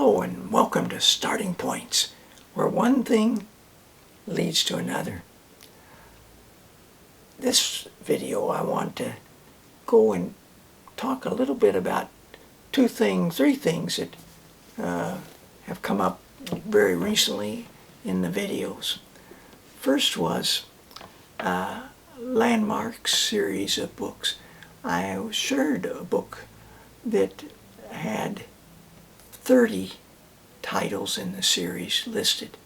Hello and welcome to Starting Points, where one thing leads to another. This video I want to go and talk a little bit about three things that have come up very recently in the videos. First was a landmark series of books. I shared a book that had 30 titles in the series listed.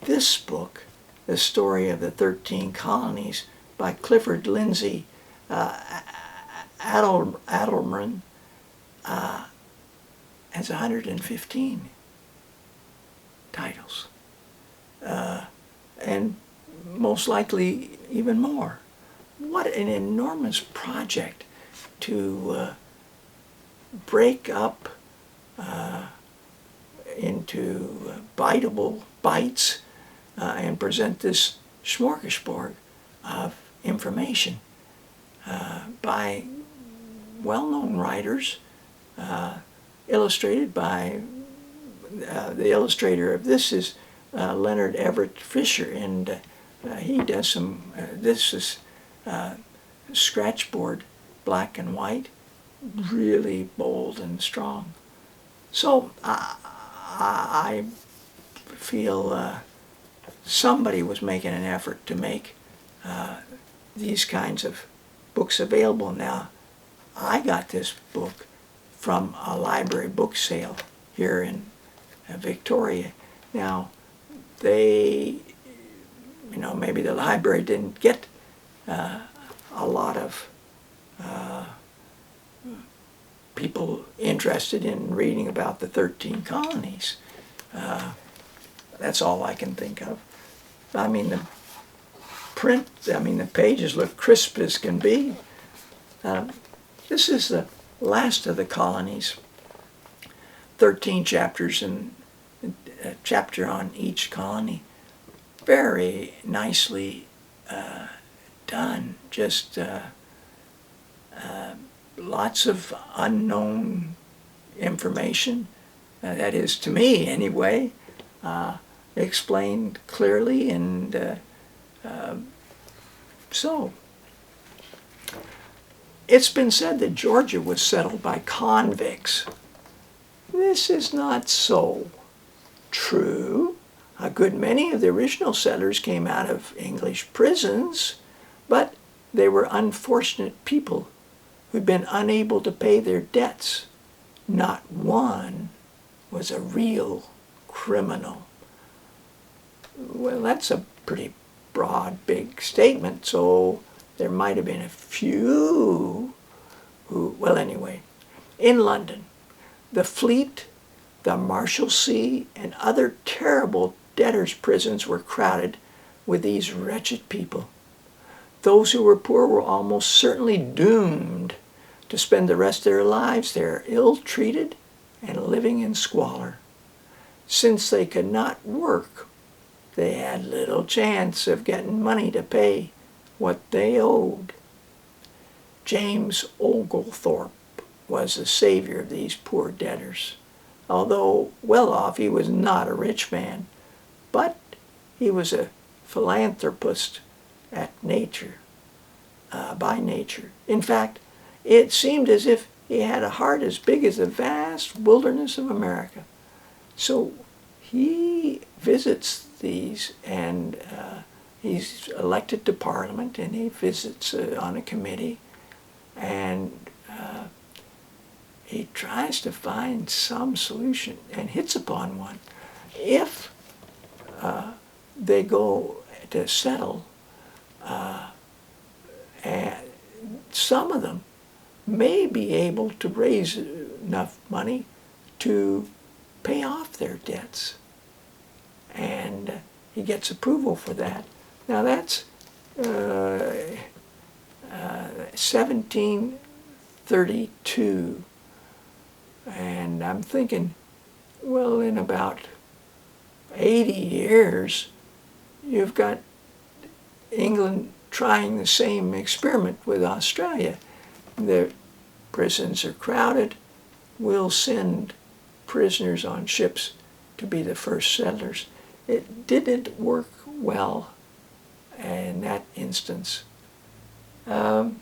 This book, The Story of the 13 Colonies by Clifford Lindsay Adelman, has 115 titles. And most likely even more. What an enormous project to break up into biteable bites and present this smorgasbord of information by well-known writers, illustrated by the illustrator of this is Leonard Everett Fisher, and he does some, this is scratchboard, black and white, really bold and strong. So I feel somebody was making an effort to make these kinds of books available. Now, I got this book from a library book sale here in Victoria. Now, they, maybe the library didn't get a lot of people interested in reading about the 13 colonies. That's all I can think of. I mean, the pages look crisp as can be. This is the last of the colonies. 13 chapters and a chapter on each colony. Very nicely done. Just lots of unknown information, that is to me anyway, explained clearly, and so it's been said that Georgia was settled by convicts. This is not so true. A good many of the original settlers came out of English prisons, but they were unfortunate people who'd been unable to pay their debts. Not one was a real criminal. Well, that's a pretty broad, big statement, so there might have been a few who, well, anyway. In London, the Fleet, the Marshalsea, and other terrible debtors' prisons were crowded with these wretched people. Those who were poor were almost certainly doomed to spend the rest of their lives there, ill-treated and living in squalor. Since they could not work, they had little chance of getting money to pay what they owed. James Oglethorpe was the savior of these poor debtors. Although well off, he was not a rich man, but he was a philanthropist by nature. In fact, it seemed as if he had a heart as big as the vast wilderness of America. So he visits these, and he's elected to Parliament, and he visits on a committee, and he tries to find some solution and hits upon one. If they go to settle, and some of them may be able to raise enough money to pay off their debts. And he gets approval for that. Now that's 1732. And I'm thinking, well, in about 80 years, you've got England trying the same experiment with Australia. The prisons are crowded. We'll send prisoners on ships to be the first settlers. It didn't work well in that instance. I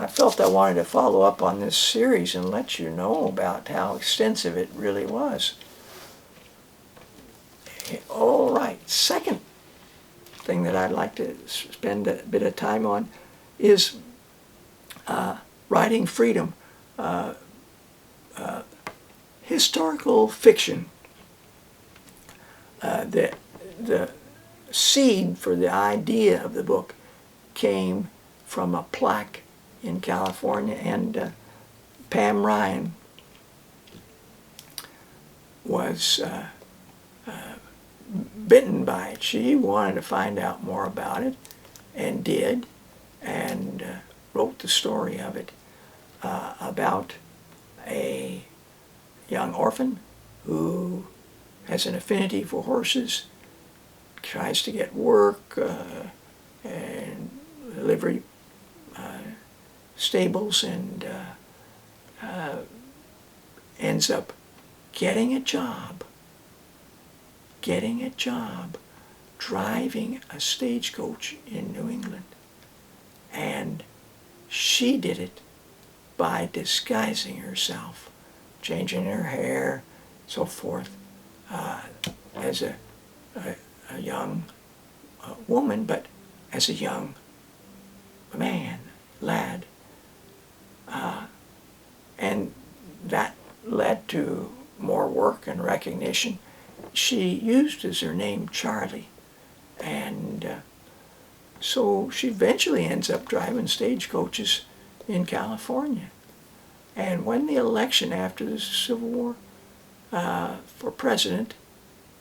felt I wanted to follow up on this series and let you know about how extensive it really was. All right, second thing that I'd like to spend a bit of time on is writing freedom. Historical fiction. The seed for the idea of the book came from a plaque in California, and Pam Ryan was bitten by it. She wanted to find out more about it, and did, and wrote the story of it about a young orphan who has an affinity for horses, tries to get work and livery stables, and ends up getting a job driving a stagecoach in New England. And she did it by disguising herself, changing her hair, so forth, as a young woman, but as a young lad. And that led to more work and recognition. She used as her name Charlie, and so she eventually ends up driving stagecoaches in California. And when the election after the Civil War for president,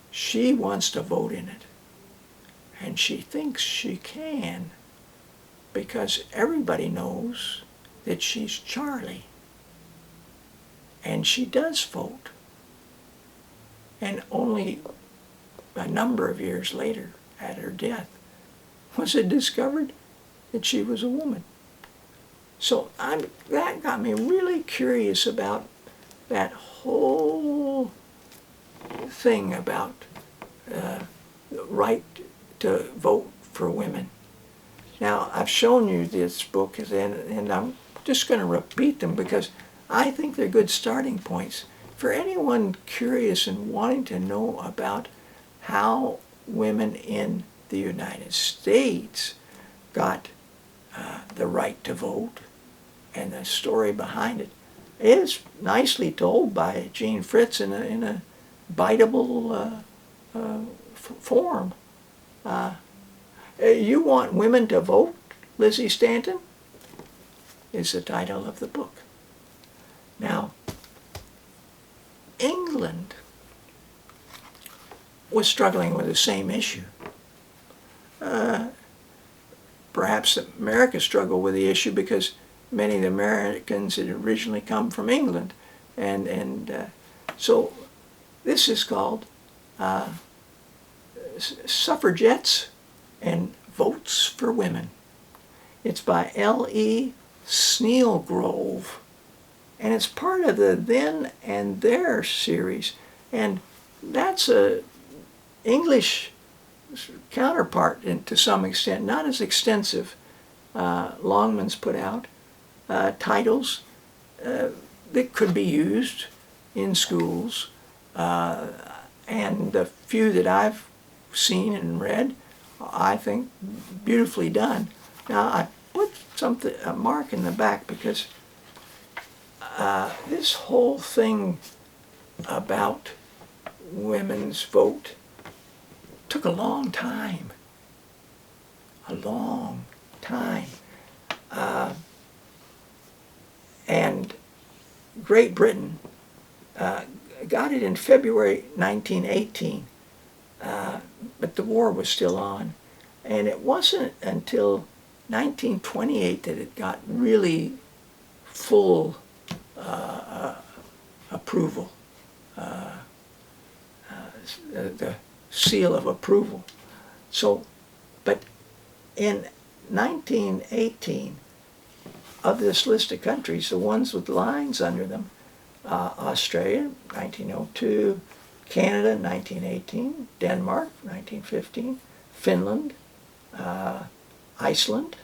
she wants to vote in it. And she thinks she can because everybody knows that she's Charlie. And she does vote. And only a number of years later, at her death, was it discovered that she was a woman. So that got me really curious about that whole thing about the right to vote for women. Now, I've shown you this book, and I'm just going to repeat them because I think they're good starting points for anyone curious and wanting to know about how women in the United States got the right to vote and the story behind it. It is nicely told by Gene Fritz in a biteable form. You Want Women to Vote, Lizzie Stanton, is the title of the book. Now, England was struggling with the same issue. Perhaps America struggled with the issue because many of the Americans had originally come from England. So this is called Suffragettes and Votes for Women. It's by L.E. Sneelgrove, and it's part of the Then and There series. And that's a English counterpart to some extent, not as extensive. Longman's put out titles that could be used in schools, and the few that I've seen and read, I think beautifully done. Now I put a mark in the back because this whole thing about women's vote took a long time. And Great Britain got it in February 1918, but the war was still on. And it wasn't until 1928 that it got really full approval, the seal of approval. So, but in 1918, of this list of countries, the ones with lines under them, Australia, 1902, Canada, 1918, Denmark, 1915, Finland, Iceland,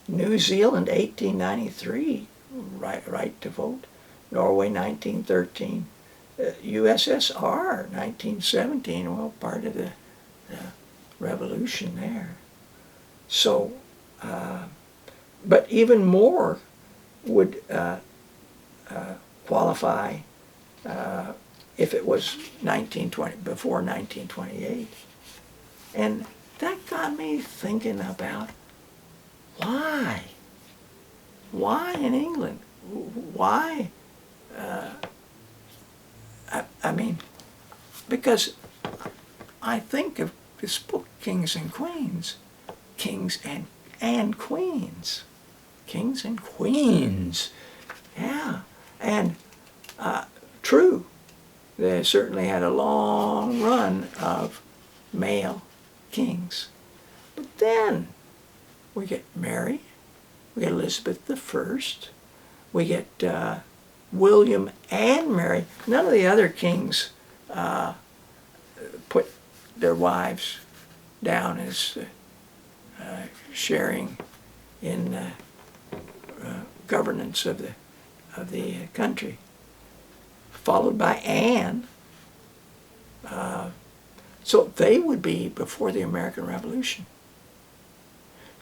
New Zealand, 1893, right to vote, Norway, 1913, USSR, 1917, well, part of the revolution there. So, but even more would qualify if it was 1920, before 1928. And that got me thinking about why? Why in England? Why? I mean, because I think of this book, Kings and Queens, Kings and Queens, Kings and Queens, yeah, and true, they certainly had a long run of male kings, but then we get Mary, we get Elizabeth I, we get William and Mary. None of the other kings put their wives down as sharing in governance of the country. Followed by Anne. So they would be before the American Revolution.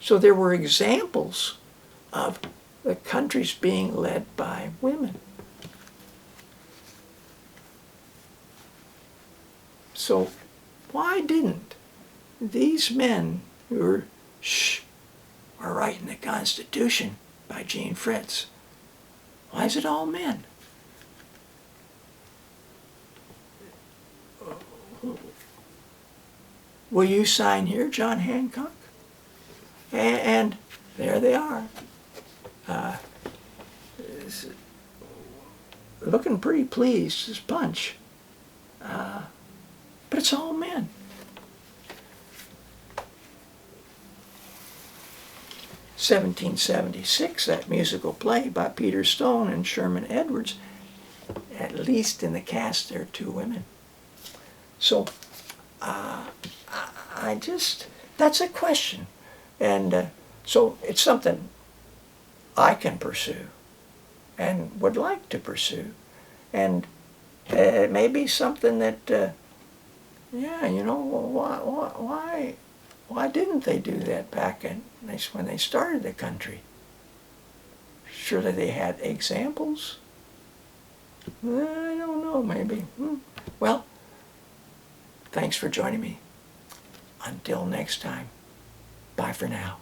So there were examples of the countries being led by women. So why didn't these men who are writing the Constitution by Gene Fritz, why is it all men? Will you sign here, John Hancock? And there they are. Looking pretty pleased as punch. But it's all men. (1776), that musical play by Peter Stone and Sherman Edwards, at least in the cast there are 2 women. So I just, that's a question. And so it's something I can pursue and would like to pursue. And it may be something that, yeah, you know, why didn't they do that back when they started the country? Surely they had examples. I don't know, maybe. Well, thanks for joining me. Until next time, bye for now.